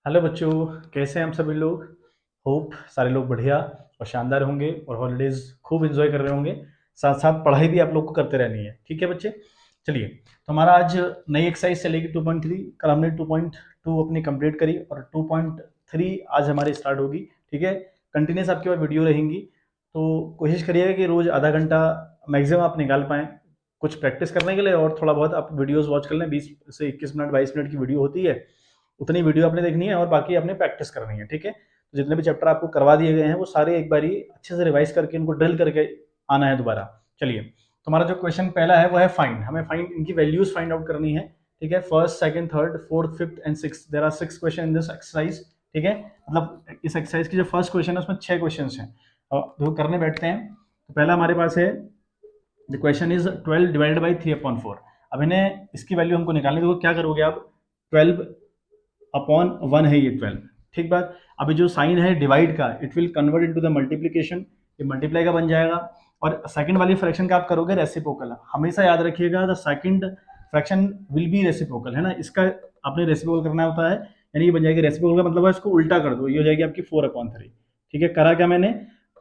Hello बच्चों, कैसे हैं हम सभी लोग। होप सारे लोग बढ़िया और शानदार होंगे और हॉलीडेज खूब एंजॉय कर रहे होंगे। साथ साथ पढ़ाई भी आप लोग को करते रहनी है, ठीक है बच्चे। चलिए, तो हमारा आज नई एक्सरसाइज चलेगी 2.3। कल हमने 2.2 अपनी कंप्लीट करी और 2.3 आज हमारी स्टार्ट होगी, ठीक है। कंटिन्यूस आपके पास वीडियो रहेंगी, तो कोशिश करिएगा कि रोज़ आधा घंटा मैक्सिमम आप निकाल पाएँ कुछ प्रैक्टिस करने के लिए, और थोड़ा बहुत आप वीडियोज़ वॉच कर लें। 20 से 21 मिनट 22 मिनट की वीडियो होती है, उतनी वीडियो आपने देखनी है और बाकी आपने प्रैक्टिस करनी है, ठीक है। तो जितने भी चैप्टर आपको करवा दिए गए हैं वो सारे एक बारी अच्छे से रिवाइज करके उनको ड्रिल करके आना है दोबारा। चलिए, तो हमारा जो क्वेश्चन पहला है वो है फाइंड। हमें फाइंड इनकी वैल्यूज फाइंड आउट करनी है, ठीक है। First, second, third, fourth, fifth and six, there are 6 question in this exercise, ठीक है। मतलब इस एक्सरसाइज की जो फर्स्ट क्वेश्चन है उसमें 6 क्वेश्चन हैं और जो करने बैठते हैं। तो पहला हमारे पास है, the question is 12 divided by 3/4। अब इन्हें इसकी वैल्यू हमको निकालनी है। देखो क्या करोगे आप, 12/1 है ये 12, ठीक बात। अभी जो साइन है डिवाइड का, it will convert into the multiplication, ये मल्टीप्लाई का बन जाएगा। और सेकंड वाली फ्रैक्शन का आप करोगे रेसिप्रोकल। हमेशा याद रखिएगा the second fraction will be reciprocal, है ना। इसका आपने रेसिप्रोकल करना होता है, यानी ये बन जाएगी रेसिप्रोकल का मतलब है इसको उल्टा कर दो, ये हो जाएगी आपकी 4/3, ठीक है। करा क्या मैंने,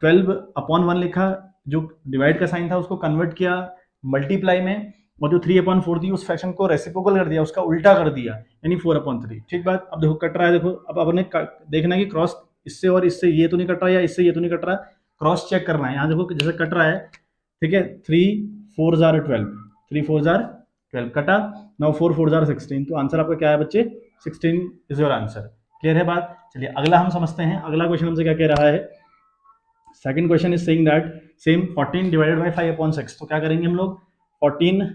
12/1 लिखा, जो डिवाइड का साइन था उसको कन्वर्ट किया मल्टीप्लाई में, और जो 3/4 थी उस फ्रैक्शन को रेसिप्रोकल कर दिया, उसका उल्टा कर दिया, यानी 4/3, ठीक बात। अब देखो कट रहा है, देखो अब अपने देखना है कि क्रॉस इससे और इससे ये तो नहीं कट रहा या इससे ये तो नहीं कट रहा, क्रॉस चेक करना है। यहाँ देखो जैसे कट रहा है, ठीक है। 3/4 3/4 कटा, नाउ 4/4 तो आंसर आपका क्या है बच्चे, 16 इज योर आंसर। क्लियर है बात। चलिए अगला हम समझते हैं। अगला क्वेश्चन हमसे क्या कह रहा है, second question is saying that same 14 divided by 5/6। तो क्या करेंगे हम लोग, 14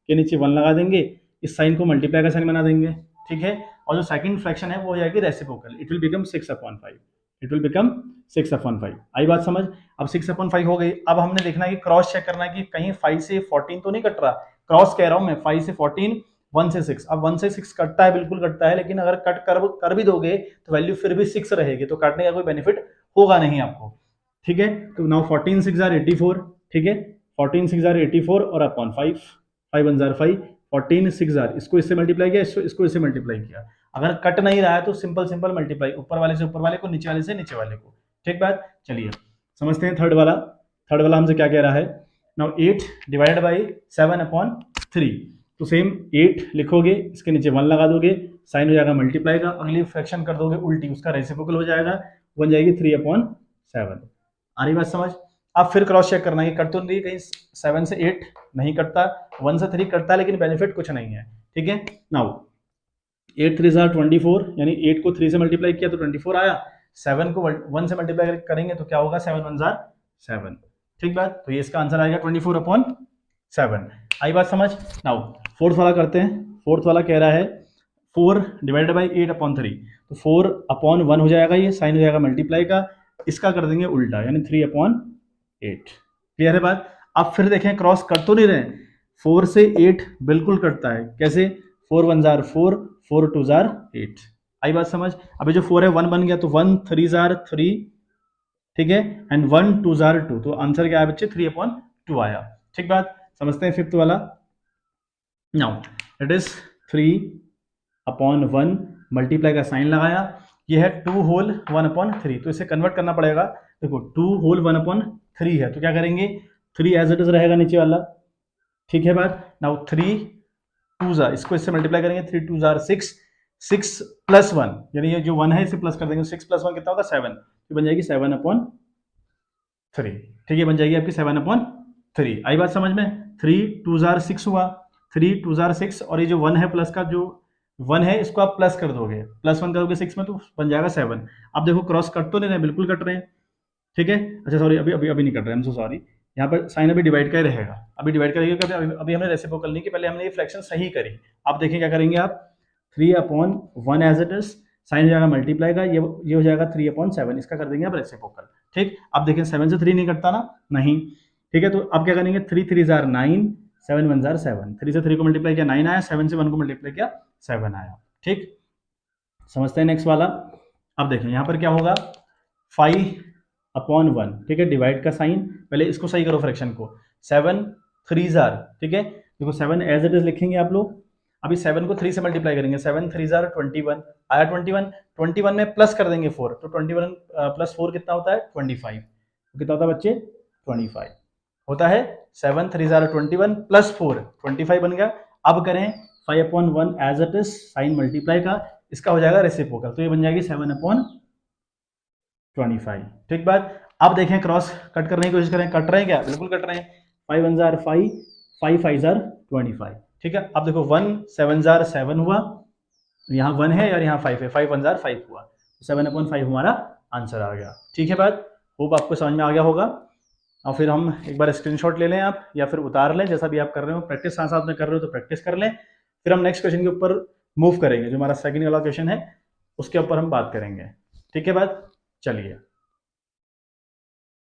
के नीचे 1 लगा देंगे, इस साइन को मल्टीप्लाई का साइन बना देंगे, ठीक है। और जो सेकंड फ्रैक्शन है वो हो जाएगी reciprocal, it will become 6/5, it will become 6/5। आई बात समझ। अब 6/5 हो गई। अब हमने देखना है कि क्रॉस चेक करना है कि कहीं 5 से 14 तो नहीं कट रहा। क्रॉस कह रहा हूं मैं, 5 से 14, 1 से 6। अब 1 से 6 कटता है, बिल्कुल कटता है, लेकिन अगर कट कर भी दोगे तो वैल्यू फिर भी 6 रहेगी, तो काटने का कोई बेनिफिट होगा नहीं आपको, ठीक है। तो नाउ 14 6 आर 84, ठीक है। 14 6 आर 84 और अपॉन 5, 5 1 जार 5, 14 6 आर, इसको इससे मल्टीप्लाई किया, इसको इससे मल्टीप्लाई किया। अगर कट नहीं रहा है तो सिंपल सिंपल मल्टीप्लाई, ऊपर वाले से ऊपर वाले को, नीचे वाले से नीचे वाले को, ठीक बात। चलिए समझते हैं थर्ड वाला। थर्ड वाला हमसे क्या कह रहा है, नाउ 8 डिवाइडेड बाई 7/3। तो सेम 8 लिखोगे, इसके नीचे 1 लगा दोगे, साइन हो जाएगा मल्टीप्लाई का, अगली फ्रैक्शन कर दोगे उल्टी, उसका रेसिप्रोकल हो जाएगा, बन जाएगी 3/7। आ रही बात समझ। अब फिर क्रॉस चेक करना है कि कट तो नहीं, कहीं 7 से 8 नहीं कटता, 1 से 3 कटता है, लेकिन बेनिफिट कुछ नहीं है, ठीक है। नाउ 8 3 जार 24, यानी 8 को 3 से मल्टीप्लाई किया तो 24 आया, 7 को 1 से मल्टीप्लाई करेंगे तो क्या होगा, 7 1 जार 7, ठीक बात। तो ये इसका आंसर आएगा 24/7। आई बात समझ। नाउ फोर्थ वाला करते हैं। फोर्थ वाला कह रहा है 4 डिवाइडेड बाई 8/3। तो 4/1 हो जाएगा, ये साइन हो जाएगा मल्टीप्लाई का, इसका कर देंगे उल्टा, यानी 3/8। क्लियर है बात। अब फिर देखें क्रॉस कट तो नहीं रहे, 4 से 8 बिल्कुल कटता है, कैसे, 4 1 जार 4, 4 2 जार 8। आई बात समझ। अभी जो 4 है 1 बन गया, तो 1 3 जार 3, ठीक है, एंड 1 2 जार 2, तो आंसर क्या है बच्चे, 3/2 आया, ठीक बात। समझते हैं फिफ्थ वाला। नाउ इट इज 3/1, मल्टीप्लाई का साइन लगाया, ये है 2 होल 1/3, तो इसे कन्वर्ट करना पड़ेगा। देखो 2 होल 1/3 है, तो क्या करेंगे, 3 एज इट इज रहेगा नीचे वाला, ठीक है बात। नाउ 3 2 जार, इसको इससे मल्टीप्लाई करेंगे, 3 2 जार 6, 6 प्लस 1, यानी ये जो 1 है इसे प्लस कर देंगे, 6 प्लस 1 कितना होगा, 7, तो बन जाएगी 7/3, ठीक है, बन जाएगी आपकी 7/3। आई बात समझ में। 3 2 जार 6 हुआ, 3 2 जार 6, और ये जो 1 है प्लस का, जो 1 है इसको आप प्लस कर दोगे, प्लस 1 करोगे 6 में तो बन जाएगा 7। अब देखो क्रॉस कट तो नहीं रहे, बिल्कुल कट रहे हैं, ठीक है। अच्छा सॉरी, अभी अभी अभी नहीं कट रहे, हम सो सॉरी, यहाँ पर साइन अभी डिवाइड का ही रहेगा, अभी डिवाइड का रहेगा, अभी हमने रेसिप्रोकल नहीं की, पहले हमने ये फ्रैक्शन सही करी। अब देखिए क्या करेंगे आप, 3/1 एज इट इज, साइन हो जाएगा मल्टीप्लाई का, ये हो जाएगा 3/7, इसका कर देंगे आप रेसिप्रोकल, ठीक। अब देखिए 7 से 3 नहीं कटता ना, नहीं, ठीक है। तो अब क्या करेंगे, 3 3 जार 9, 7 1 जार 7, 3 से 3 को मल्टीप्लाई किया 9 आया, 7 से 1 को मल्टीप्लाई किया 7 आया, ठीक। समझते हैं नेक्स्ट वाला। अब देखें यहाँ पर क्या होगा, 5/1, ठीक है, डिवाइड का साइन, पहले इसको सही करो फ्रैक्शन को, 7 3 जार, ठीक है। देखो 7 एज इट इज लिखेंगे आप लोग, अभी 7 को 3 से मल्टीप्लाई करेंगे, 7 3 जार 21 आया 21, 21 में प्लस कर देंगे 4, तो 21 प्लस 4 कितना होता है 25, तो कितना होता है बच्चे 25 होता है। 7 3 जार 21 प्लस 4 25 बन गया। अब करें 5/1 as it is sign multiply का, इसका हो जाएगा रेसिप्रोकल, तो ये बन जाएगी 7/25। ठीक बात। अब देखें क्रॉस कट करने की कोशिश करें, कट रहे हैं क्या, बिल्कुल कट रहे हैं। 5 1 जार 5, 5 5 जार 25। ठीक है, अब देखो 1 7 जार 7 हुआ, यहाँ 1 है और यहाँ 5 है, 5 1 जार 5 हुआ, 7/5 हमारा आंसर आ गया। ठीक है बात, होप आपको समझ में आ गया होगा। और फिर हम एक बार स्क्रीनशॉट ले लें आप, या फिर उतार लें, जैसा भी आप कर रहे हो, प्रैक्टिस साथ साथ में कर रहे हो तो प्रैक्टिस कर लें। फिर हम नेक्स्ट क्वेश्चन के ऊपर मूव करेंगे, जो हमारा सेकंड वाला क्वेश्चन है उसके ऊपर हम बात करेंगे। ठीक है बात, चलिए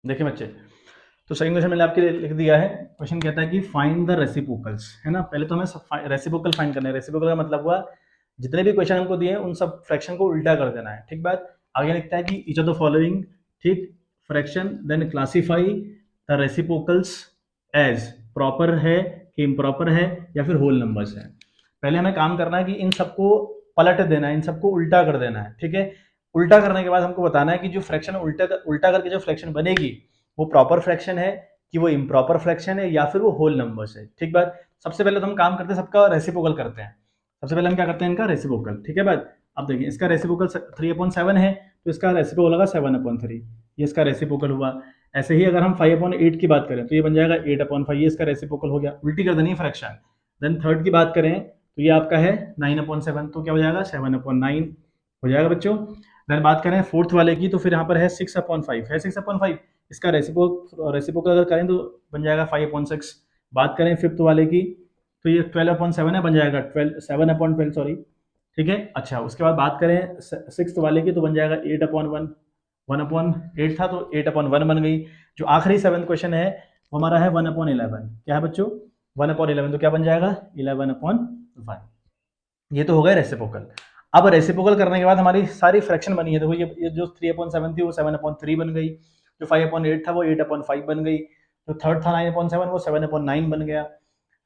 देखिए बच्चे, तो सेकंड क्वेश्चन मैंने आपके लिए लिख दिया है। क्वेश्चन कहता है कि फाइंड द रेसिप्रोकल्स, है ना। पहले तो हमें रेसिप्रोकल फाइंड करना है। रेसिप्रोकल का मतलब हुआ जितने भी क्वेश्चन हमको दिए हैं उन सब फ्रैक्शन को उल्टा कर देना है। ठीक बात। आगे लिखता है कि ईच ऑफ द फॉलोइंग, ठीक, fraction then classify the reciprocals as proper है कि इम्प्रॉपर है या फिर होल नंबर्स है। पहले हमें काम करना है कि इन सबको पलट देना है, इन सबको उल्टा कर देना है। ठीक है, उल्टा करने के बाद हमको बताना है कि जो फ्रैक्शन उल्टा करके जो फ्रैक्शन बनेगी वो प्रॉपर फ्रैक्शन है कि वो इम्प्रॉपर फ्रैक्शन है या फिर वो होल नंबर्स है। ठीक बात। सबसे पहले तो हम काम करते हैं सबका रेसिप्रोकल करते हैं। सबसे पहले हम क्या करते हैं, इनका रेसिप्रोकल। ठीक है बात। अब देखिए इसका रेसिप्रोकल 3/7 है, तो इसका रेसिप्रोकल होगा 7/3, ये इसका रेसिप्रोकल हुआ। ऐसे ही अगर हम 5/8 की बात करें तो ये बन जाएगा 8/5, ये इसका रेसिप्रोकल हो गया, उल्टी कर देनी है फ्रैक्शन। देन थर्ड की बात करें तो ये आपका है 9/7, तो क्या हो जाएगा 7/9 हो जाएगा बच्चों। देन बात करें फोर्थ वाले की, तो फिर यहाँ पर है 6/5, है 6/5, इसका रेसिप्रोकल अगर करें तो बन जाएगा 5/6। बात करें फिफ्थ वाले की, तो ये 12/7 है, बन जाएगा 7/12, सॉरी। ठीक है, अच्छा उसके बाद बात करें सिक्स्थ वाले की, तो बन जाएगा 8/1, 1/8 था तो 8/1 बन गई। जो आखिरी सेवंथ क्वेश्चन है वो हमारा है 1/11, क्या है बच्चों 1/11, तो क्या बन जाएगा 11/1। ये तो हो गया रेसिप्रोकल। अब रेसिप्रोकल करने के बाद हमारी सारी फ्रैक्शन बनी है। देखो ये जो 3/7 थी वो 7/3 बन गई, जो 5/8 था वो 8/5 बन गई, जो थर्ड था 9/7 वो 7/9 बन गया,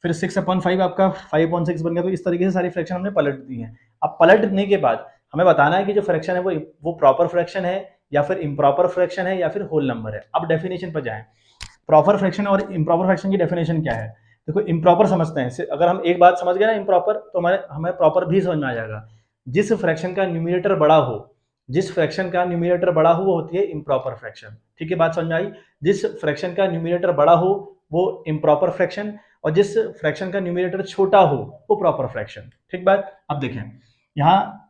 फिर 6/5 आपका 5/6 बन गया। तो इस तरीके से सारी फ्रैक्शन हमने पलट दी है। अब पलटने के बाद हमें बताना है कि जो फ्रैक्शन है वो प्रॉपर फ्रैक्शन है या फिर इम्प्रॉपर फ्रैक्शन है या फिर होल नंबर है। अब डेफिनेशन पर जाएं। प्रॉपर फ्रैक्शन और इम्प्रॉपर फ्रैक्शन की डेफिनेशन क्या है। देखो इम्प्रॉपर समझते हैं, अगर हम एक बात समझ गए ना इम्प्रॉपर, तो हमें प्रॉपर भी समझ में आ जाएगा। जिस फ्रैक्शन का न्यूमरेटर बड़ा हो, जिस फ्रैक्शन का न्यूमरेटर बड़ा हो वो होती है इम्प्रॉपर फ्रैक्शन। ठीक है, बात समझ में आई। जिस फ्रैक्शन का न्यूमरेटर बड़ा हो वो इम्प्रॉपर फ्रैक्शन, और जिस फ्रैक्शन का न्यूमरेटर छोटा हो वो प्रॉपर फ्रैक्शन। ठीक बात। अब देखें यहाँ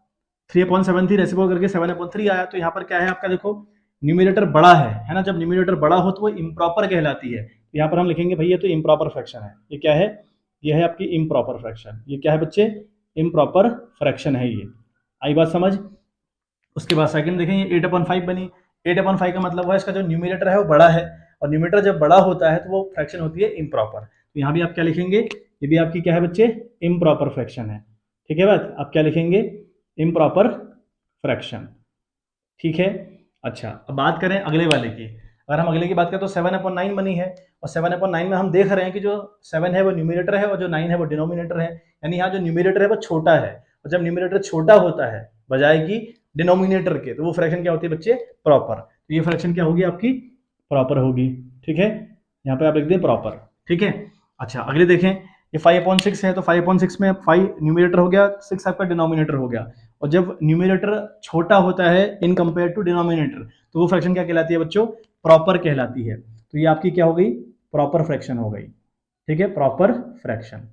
3/7 थी, रेसिप्रोकल करके 7/3 आया, तो यहाँ पर क्या है आपका, देखो न्यूमरेटर बड़ा है ना। जब न्यूमरेटर बड़ा हो तो वो इम्प्रॉपर कहलाती है। यहाँ पर हम लिखेंगे भैया तो इम्प्रॉपर फ्रैक्शन है। ये क्या है, ये है आपकी इम्प्रॉपर फ्रैक्शन। ये क्या है बच्चे, इम्प्रॉपर फ्रैक्शन है ये। आई बात समझ। उसके बाद सेकंड देखें, ये 8/5 बनी। 8/5 का मतलब है इसका जो न्यूमरेटर है वो बड़ा है, और न्यूमरेटर जब बड़ा होता है तो वो फ्रैक्शन होती है इम्प्रॉपर। तो यहाँ भी आप क्या लिखेंगे, ये भी आपकी क्या है बच्चे, इम्प्रॉपर फ्रैक्शन है। ठीक है बात, आप क्या लिखेंगे, इम्प्रॉपर फ्रैक्शन। ठीक है, अच्छा अब बात करें अगले वाले की। अगर हम अगले की बात करें तो 7/9 बनी है, और 7/9 में हम देख रहे हैं कि जो 7 है वो न्यूमरेटर है और जो 9 है वो डिनोमिनेटर है। यानी यहाँ जो न्यूमरेटर है वो छोटा है, और जब न्यूमरेटर छोटा होता है बजाय कि डिनोमिनेटर के, तो वो फ्रैक्शन क्या होती है बच्चे, प्रॉपर। तो ये फ्रैक्शन क्या होगी आपकी, प्रॉपर होगी। ठीक है, यहाँ पे आप लिख दें प्रॉपर। ठीक है, अच्छा अगले देखें, ये 5/6 है, तो 5/6 में 5 न्यूमरेटर हो गया, 6 आपका डिनोमिनेटर हो गया। और जब न्यूमरेटर छोटा होता है इन कंपेयर टू डिनोमिनेटर, तो वो फ्रैक्शन क्या कहलाती है बच्चों, प्रॉपर कहलाती है। तो ये आपकी क्या हो गई, प्रॉपर फ्रैक्शन हो गई। ठीक है, प्रॉपर फ्रैक्शन।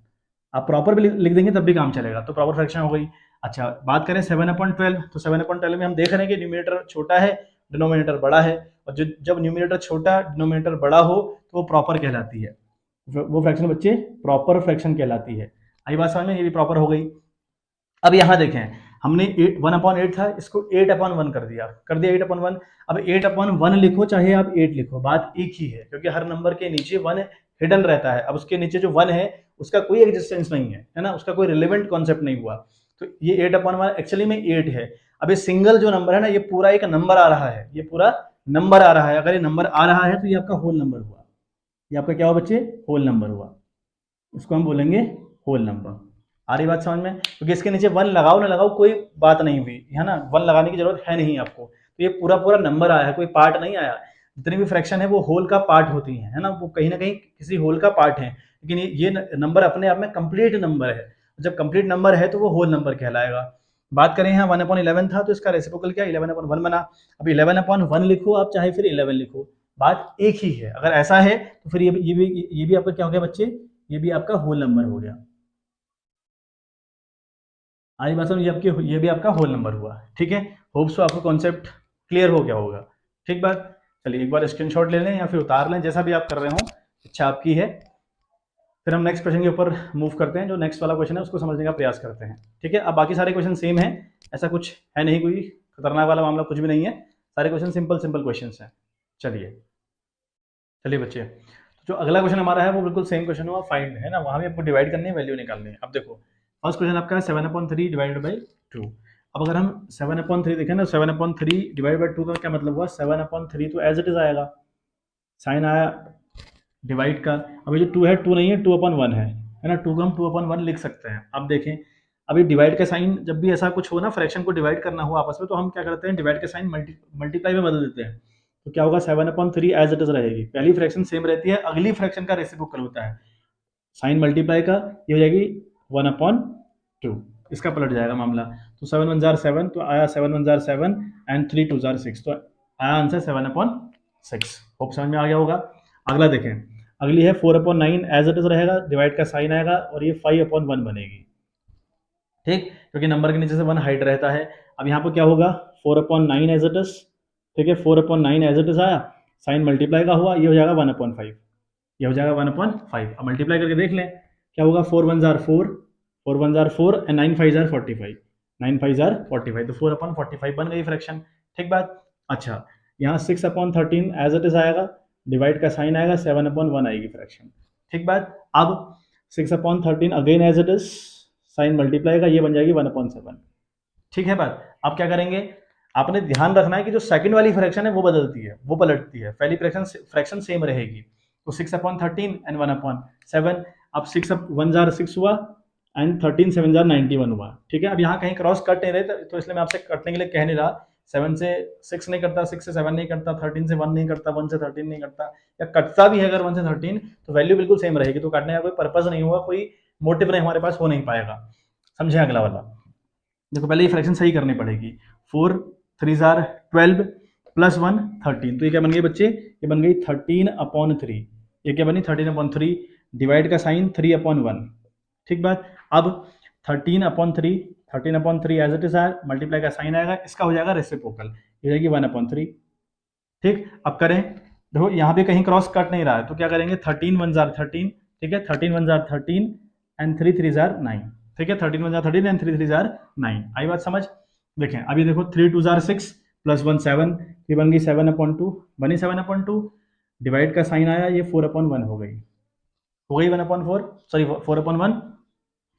आप प्रॉपर भी लिख देंगे तब भी काम चलेगा, तो प्रॉपर फ्रैक्शन हो गई। अच्छा बात करें 7/12, तो 7/12 में हम देख रहे हैं कि न्यूमरेटर छोटा है, डिनोमिनेटर बड़ा है, और जब न्यूमरेटर छोटा डिनोमिनेटर बड़ा हो तो वो प्रॉपर कहलाती है। वो फ्रैक्शन बच्चे प्रॉपर फ्रैक्शन कहलाती है। आई बात समझ में, ये भी प्रॉपर हो गई। अब यहाँ देखें, हमने 1/8 था, इसको 8/1 कर दिया 8/1। अब 8/1 लिखो चाहे आप 8 लिखो, बात एक ही है, क्योंकि हर नंबर के नीचे 1 हिडन रहता है। अब उसके नीचे जो 1 है उसका कोई एग्जिस्टेंस नहीं है ना, उसका कोई रिलेवेंट कॉन्सेप्ट नहीं हुआ। तो ये 8/1 एक्चुअली में 8 है। अब ये सिंगल जो नंबर है ना, ये पूरा एक नंबर आ रहा है, ये पूरा नंबर आ रहा है। अगर ये नंबर आ रहा है तो ये आपका होल नंबर हुआ। ये आपका क्या हुआ बच्चे, होल नंबर हुआ। इसको हम बोलेंगे होल नंबर। आ रही बात समझ में? क्योंकि इसके नीचे 1 लगाओ ना लगाओ कोई बात नहीं हुई है ना, 1 लगाने की जरूरत है नहीं आपको। तो ये पूरा पूरा नंबर आया है, कोई पार्ट नहीं आया। जितनी भी फ्रैक्शन है वो होल का पार्ट होती है ना, वो कहीं ना कहीं किसी होल का पार्ट है। लेकिन ये नंबर अपने आप में कंप्लीट नंबर है। जब कंप्लीट नंबर है तो वो होल नंबर कहलाएगा। बात करें यहाँ 1/11 था तो इसका रेसिप्रोकल क्या 11/1 बना। अब 11/1 लिखो आप, चाहे फिर 11 लिखो, बात एक ही है। अगर ऐसा है तो फिर ये भी आपका क्या हो गया बच्चे, ये भी आपका होल नंबर हो गया। आज बात समझ, ये भी आपका होल नंबर हुआ। ठीक है, होप सो आपको कॉन्सेप्ट क्लियर हो गया होगा। ठीक बात, चलिए एक बार स्क्रीनशॉट ले लें या फिर उतार लें, जैसा भी आप कर रहे हो, इच्छा आपकी है। फिर हम नेक्स्ट क्वेश्चन के ऊपर मूव करते हैं। जो नेक्स्ट वाला क्वेश्चन है उसको समझने का प्रयास करते हैं। ठीक है, अब बाकी सारे क्वेश्चन सेम है, ऐसा कुछ है नहीं, कोई खतरनाक वाला मामला कुछ भी नहीं है, सारे क्वेश्चन सिंपल सिंपल क्वेश्चन हैं। चलिए चलिए बच्चे, तो जो अगला क्वेश्चन हमारा है वो बिल्कुल सेम क्वेश्चन हुआ, फाइंड है ना, वहाँ भी आपको डिवाइड करनी है, वैल्यू निकालनी है। अब देखो फर्स्ट क्वेश्चन आपका है 7/3 डिवाइडेड बाई 2। अब अगर हम 7/3 देखें ना, 7/3 डिवाइड बाई 2 का क्या मतलब हुआ, 7/3 तो एज इट इज आएगा, साइन आया डिवाइड का। अभी जो 2 है 2 नहीं है, 2/1 है ना, 2 को हम 2/1 लिख सकते हैं। अब देखें, अभी डिवाइड का साइन जब भी ऐसा कुछ हो ना, फ्रैक्शन को डिवाइड करना हो आपस में, तो हम क्या करते हैं, डिवाइड का साइन मल्टीप्लाई में बदल देते हैं। तो क्या होगा, 7/3 एज इट इज रहेगी, पहली फ्रैक्शन सेम रहती है, अगली फ्रैक्शन का रेसिप्रोकल होता है साइन मल्टीप्लाई का, ये हो जाएगी 1/2, इसका पलट जाएगा मामला। तो 7 1 7, तो आया 7 1 7 एंड 3 2 6, तो आया आंसर 7/6। होप समझ में आ गया होगा। अगला देखें, अगली है 4/9 एज इट इज रहेगा, डिवाइड का साइन आएगा और ये 5/1 बनेगी। ठीक, क्योंकि नंबर के नीचे से 1 हाइड रहता है। अब यहाँ पर क्या होगा, 4/9 एज इट इज, ठीक है, 4/9 एज इट इज आया, साइन मल्टीप्लाई का हुआ, ये हो जाएगा 1/5, ये हो जाएगा 1/5। अब मल्टीप्लाई करके देख लें क्या होगा, 4 1 4, 4 1 4 एंड 9 5 45, 9 5 45, तो 4/45 बन गई फ्रैक्शन। ठीक बात। अच्छा, यहाँ 6/13 एज इट इज आएगा, डिवाइड का साइन आएगा, 7/1 आएगी फ्रैक्शन। ठीक बात। अब 6/13 again as it is, sign multiply का, ये बन जाएगी 1/7। ठीक है बात। अब क्या करेंगे, आपने ध्यान रखना है कि जो सेकंड वाली फ्रैक्शन है वो बदलती है, वो पलटती है, पहली फ्रैक्शन सेम रहेगी। तो 6/13 एंड 1/7। अब 6 1 6 हुआ एंड 13 7 91 हुआ। ठीक है, अब यहाँ कहीं क्रॉस कट नहीं रहे, तो इसलिए मैं आपसे कटने के लिए कह नहीं रहा। 7 से 6 नहीं करता, 6 से 7 नहीं करता, 13 से 1 नहीं करता, 1 से 13 नहीं करता, या कटता भी है अगर 1 से 13 तो वैल्यू बिल्कुल सेम रहेगी, तो काटने का कोई पर्पज नहीं होगा, कोई मोटिव नहीं हमारे पास हो नहीं पाएगा। समझे अगला वाला? देखो पहले ये फ्रैक्शन सही करनी पड़ेगी। 4 3 12 प्लस 1 13, तो ये क्या बन गई बच्चे, ये बन गई 13/3। ये क्या बनी, 13/3, डिवाइड का साइन 3/1। ठीक बात। अब 13/3, 13/3 एज इट इज आया, मल्टीप्लाई का साइन आएगा, इसका हो जाएगा रेसिप्रोकल, ये जाएगी 1/3। ठीक, अब करें, देखो यहाँ पे कहीं क्रॉस कट नहीं रहा है, तो क्या करेंगे, 13 1 13, ठीक है, 13 1 13 एंड 3 3 9। ठीक है, 13 1 13 एंड 3 3 9। आई बात समझ? देखें अभी देखो 3 2 6 प्लस 1 7, ये बन गई 7/2, बनी 7/2, डिवाइड का साइन आया, ये 4/1 हो गई, 1/4, sorry 4/1,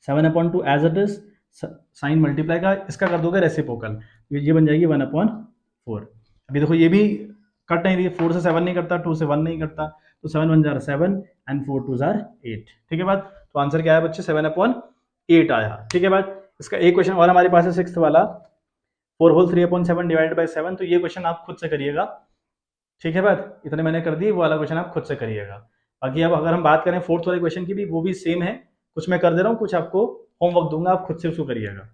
7/2 as it is, sign multiply का, इसका कर दोगे रेसिप्रोकल, ये बन जाएगी 1/4। अभी देखो ये भी कट नहीं रही, 4 से 7 नहीं करता, 2 से 1 नहीं करता, तो 7 1 7 एंड 4 2 8। ठीक है बात, तो आंसर क्या है बच्चे, 7/8 आया। ठीक है बात। इसका एक क्वेश्चन और हमारे पास है 6th वाला, 4 होल 3/7 डिवाइडेड बाई 7, तो ये क्वेश्चन आप खुद से करिएगा। ठीक है बात, इतने मैंने कर दी, वो वाला क्वेश्चन आप खुद से करिएगा। बाकी अब अगर हम बात करें 4th वाले क्वेश्चन की भी, वो भी सेम है, कुछ मैं कर दे रहा हूँ, कुछ आपको होमवर्क दूंगा, आप खुद से उसको करिएगा।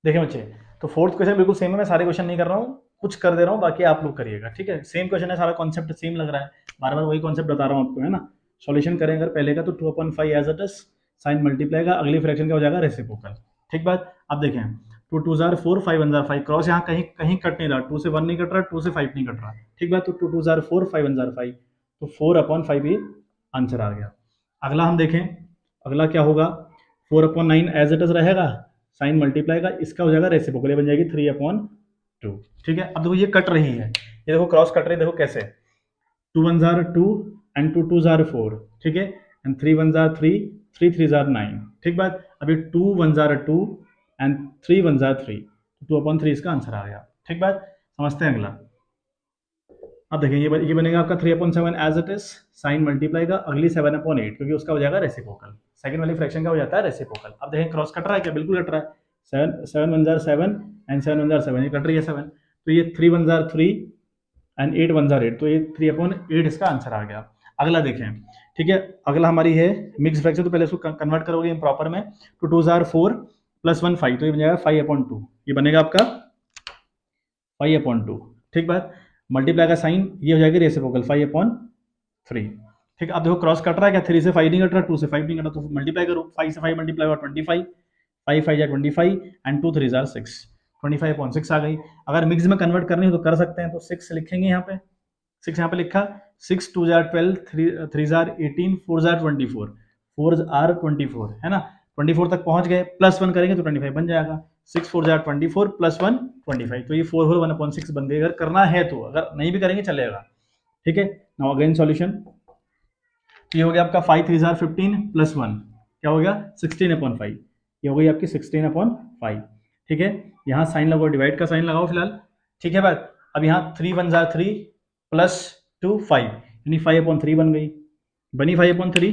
देखिए बच्चे, तो 4th क्वेश्चन बिल्कुल सेम है, मैं सारे क्वेश्चन नहीं कर रहा हूँ, कुछ कर दे रहा हूँ, बाकी आप लोग करिएगा। ठीक है, सेम क्वेश्चन है, सारा कॉन्सेप्ट सेम लग रहा है, बार बार वही कॉन्सेप्ट बता रहा हूँ आपको, है ना। सॉल्यूशन करें अगर पहले का, तो 2/5 as it is, sign multiply का, अगली फ्रैक्शन का हो जाएगा रेसिप्रोकल। ठीक बात। अब देखें 2 2 4 5 1 5, क्रॉस यहाँ कहीं कहीं कट नहीं रहा, 2 से 1 नहीं कट रहा, 2 से 5 नहीं कट रहा। ठीक बात, तो 2 2 4 5 1 5, तो 4/5 ही आंसर आ गया। अगला हम देखें, अगला क्या होगा, 4/9 एज इट इज रहेगा, साइन मल्टीप्लाई का, इसका हो जाएगा रेसिप्रोकल, ये बन जाएगी 3/2। ठीक है, अब देखो ये कट रही है, ये देखो क्रॉस कट रही है, देखो कैसे, 2 1 2 एंड 2 2 4, ठीक है, एंड 3 1 3, 3 3 9। ठीक बात। अभी 2 1 2 एंड 3 1 3, 2/3 इसका आंसर आ गया। ठीक बात, समझते हैं अगला। अब देखिए ये बनेगा आपका 3/7 as it is, sign multiply का अगली 7/8, क्योंकि उसका हो जाएगा रेसिप्रोकल, सेकंड वाली फ्रैक्शन का हो जाता है रेसिप्रोकल। अब देखें क्रॉस कट रहा है क्या, बिल्कुल कट रहा है, 7 1 जार 7 एंड 7 1 जार 7, ये कट रही है 7, तो ये 3 1 जार 3 एंड 8 1 जार 8, तो ये 3/8 इसका आंसर आ गया। अगला देखें, ठीक है, अगला हमारी है मिक्स फ्रैक्शन, तो पहले इसको कन्वर्ट करोगे प्रॉपर में, तो 2 जार 4 प्लस 1 5, तो ये बन जाएगा 5/2, ये बनेगा आपका 5/2। ठीक बात, मल्टीप्लाई का साइन ये हो जाएगी रेसिप्रोकल 5/3। ठीक, अब देखो क्रॉस कट रहा है क्या, 3 से 5 नहीं कट रहा, 2 से 5 नहीं कट रहा, तो मल्टीप्लाई करो, 5 से 5 मल्टीप्लाई हुआ 25, 5 5 जा 25 एंड 2 3 जार 6, 25/6 आ गई। अगर मिक्स में कन्वर्ट करनी हो तो कर सकते हैं, तो 6 लिखेंगे यहाँ पे, 6 यहाँ पे लिखा, 6 2 जार 12, 3 जार 18, 4 जार 24, 4 आर 24 है ना, 24 तक पहुंच गए, प्लस 1 करेंगे तो 25 बन जाएगा, 6 4 जार 24 प्लस 1 25, तो ये 4 होल 1/6 बन गई, अगर करना है तो, अगर नहीं भी करेंगे चलेगा। ठीक है, नाउ अगेन सॉल्यूशन, ये हो गया आपका 5 3 जार 15 प्लस 1, क्या हो गया 16/5, ये हो गई आपकी 16/5। ठीक है, यहाँ साइन लगाओ, डिवाइड का साइन लगाओ फिलहाल। ठीक है बात, अब यहाँ 3 1 जार 3 प्लस 2 5, यानी 5/3 बन गई, बनी 5/3।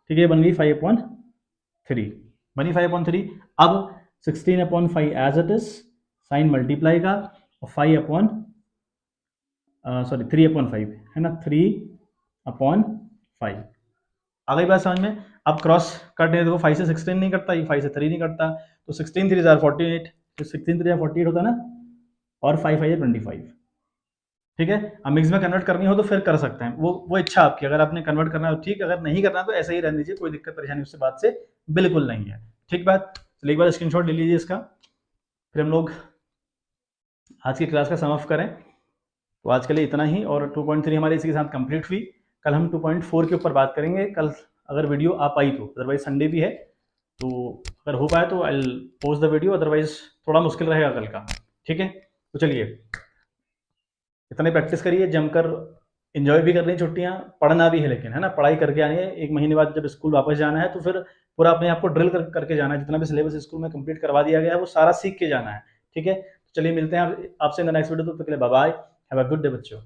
ठीक है, बन गई 5/3, बनी 5/3। अब 16/5 as it is, sign multiply का, और 3/5 है ना, 3/5 आ गई बात समझ में। अब क्रॉस कटने देखो, 5 से 16 नहीं कटता, ये 5 से 3 नहीं कटता, तो 16 3 जार 48, तो 16 3 जार 48 होता है ना, और 5 5 25। ठीक है, अब मिक्स में कन्वर्ट करनी हो तो फिर कर सकते हैं, वो इच्छा आपकी, अगर आपने कन्वर्ट करना हो ठीक, अगर नहीं करना तो ऐसा ही रहने दीजिए, कोई दिक्कत परेशानी उससे बात से बिल्कुल नहीं है। ठीक बात, चलिए एक बार स्क्रीनशॉट ले लीजिए इसका, फिर हम लोग आज की क्लास का सम ऑफ करें। तो आज के लिए इतना ही, और 2.3 हमारी इसी के साथ कंप्लीट हुई। कल हम 2.4 के ऊपर बात करेंगे, कल अगर वीडियो आ पाई तो, अदरवाइज संडे भी है, तो अगर हो पाए तो I will post the video, otherwise थोड़ा मुश्किल रहेगा कल का। ठीक है, तो चलिए इतने प्रैक्टिस करिए, जमकर एंजॉय भी करनी छुट्टियां, पढ़ना भी है, लेकिन है ना, पढ़ाई करके आनी है। 1 महीने बाद जब स्कूल वापस जाना है तो फिर पूरा अपने आप को ड्रिल करके जाना है, जितना भी सिलेबस स्कूल में कंप्लीट करवा दिया गया है वो सारा सीख के जाना है। ठीक है, चलिए मिलते हैं आपसे इन द नेक्स्ट वीडियो, तो तक के लिए bye bye, have a good day बच्चों।